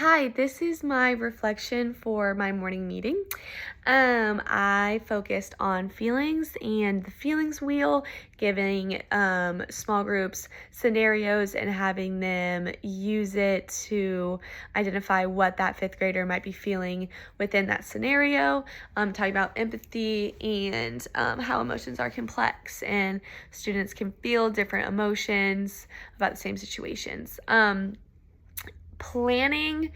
Hi, this is my reflection for my morning meeting. I focused on feelings and the feelings wheel, giving small groups scenarios and having them use it to identify what that fifth grader might be feeling within that scenario. Talking about empathy and how emotions are complex and students can feel different emotions about the same situations. Planning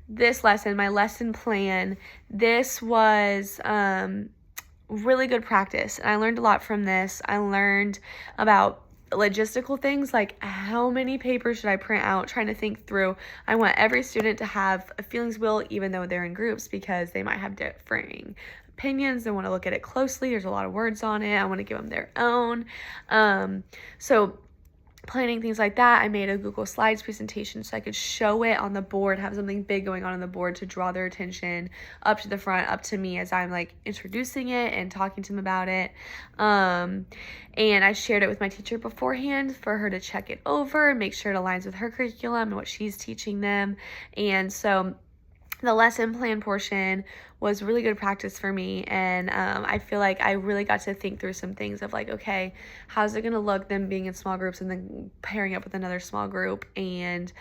this lesson, my lesson plan, this was really good practice. And I learned a lot from this. I learned about logistical things like how many papers should I print out, trying to think through. I want every student to have a feelings wheel, even though they're in groups, because they might have differing opinions. They want to look at it closely. There's a lot of words on it. I want to give them their own. So planning things like that, I made a Google Slides presentation so I could show it on the board, have something big going on the board to draw their attention up to the front, up to me as I'm like introducing it and talking to them about it. And I shared it with my teacher beforehand for her to check it over and make sure it aligns with her curriculum and what she's teaching them. And so the lesson plan portion was really good practice for me, and I feel like I really got to think through some things of like, okay, how's it going to look them being in small groups and then pairing up with another small group and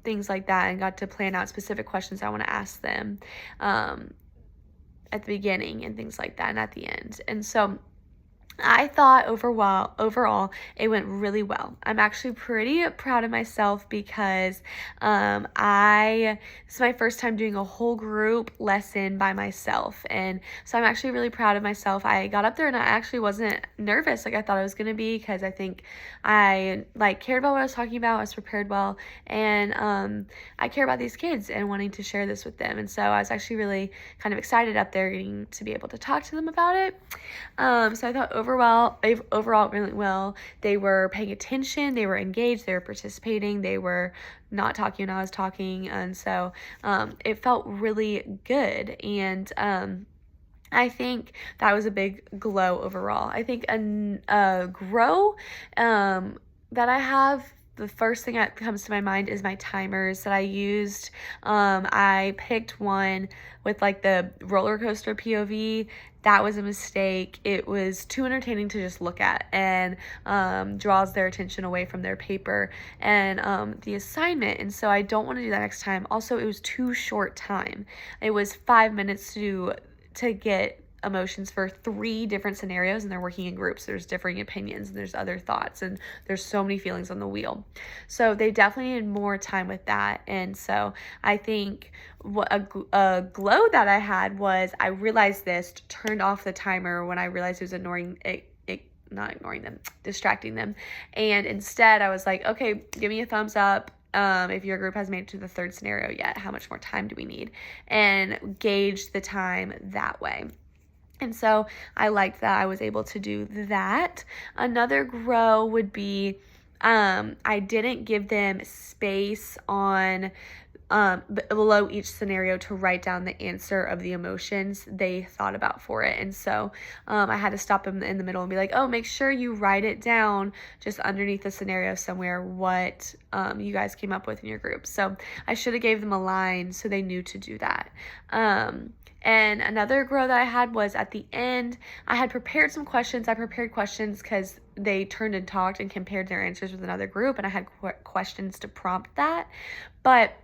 things like that, and got to plan out specific questions I want to ask them at the beginning and things like that and at the end. And so I thought overall it went really well. I'm actually pretty proud of myself because this is my first time doing a whole group lesson by myself, and so I'm actually really proud of myself. I got up there and I actually wasn't nervous like I thought I was gonna be, because I think I cared about what I was talking about. I was prepared well, and I care about these kids and wanting to share this with them, and so I was actually really kind of excited up there getting to be able to talk to them about it. So I thought overall really well. They were paying attention, they were engaged, they were participating, they were not talking when I was talking, and so it felt really good. And I think that was a big glow overall. I think a grow that I have, the first thing that comes to my mind is my timers that I used. I picked one with like the roller coaster POV. That was a mistake. It was too entertaining to just look at, and draws their attention away from their paper and the assignment. And so I don't want to do that next time. Also, it was too short time. It was 5 minutes to get emotions for 3 different scenarios, and they're working in groups. There's differing opinions and there's other thoughts, and there's so many feelings on the wheel. So they definitely needed more time with that. And so I think what a glow that I had was I realized this, turned off the timer when I realized it was not ignoring them, distracting them. And instead I was like, okay, give me a thumbs up if your group has made it to the 3rd scenario yet. How much more time do we need? And gauge the time that way. And so I liked that I was able to do that. Another grow would be I didn't give them space on below each scenario to write down the answer of the emotions they thought about for it. And so I had to stop them in the middle and be like, oh, make sure you write it down just underneath the scenario somewhere what you guys came up with in your group. So I should have gave them a line so they knew to do that. And another grow that I had was at the end, I had prepared some questions. I prepared questions because they turned and talked and compared their answers with another group, and I had questions to prompt that. But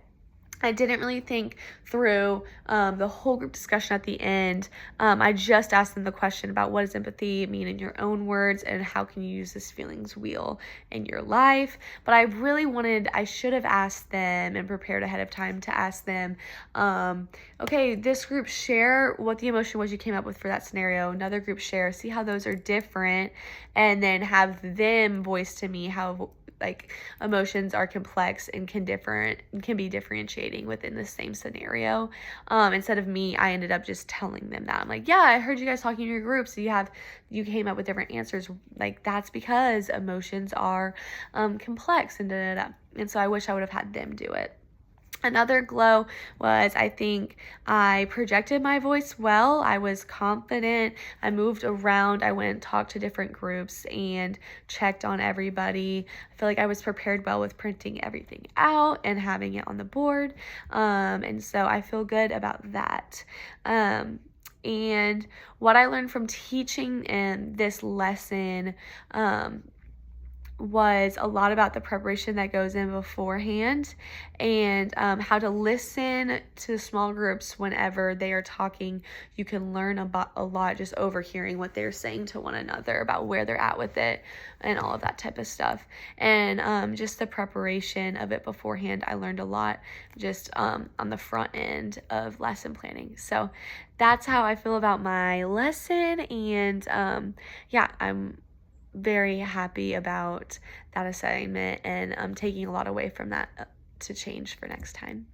I didn't really think through the whole group discussion at the end. I just asked them the question about what does empathy mean in your own words, and how can you use this feelings wheel in your life. But I should have asked them and prepared ahead of time to ask them, okay, this group share what the emotion was you came up with for that scenario. Another group share, see how those are different, and then have them voice to me how emotions are complex and can be differentiating within the same scenario. Instead of me, I ended up just telling them that. I'm like, yeah, I heard you guys talking in your group, so you came up with different answers. Like, that's because emotions are complex and da da da. And so I wish I would have had them do it. Another glow was, I think I projected my voice well. I was confident. I moved around. I went and talked to different groups and checked on everybody. I feel like I was prepared well with printing everything out and having it on the board. And so I feel good about that. And what I learned from teaching in this lesson, was a lot about the preparation that goes in beforehand, and how to listen to small groups whenever they are talking. You can learn about a lot just overhearing what they're saying to one another about where they're at with it and all of that type of stuff. And just the preparation of it beforehand, I learned a lot just on the front end of lesson planning. So that's how I feel about my lesson. And yeah, I'm very happy about that assignment, and I'm taking a lot away from that to change for next time.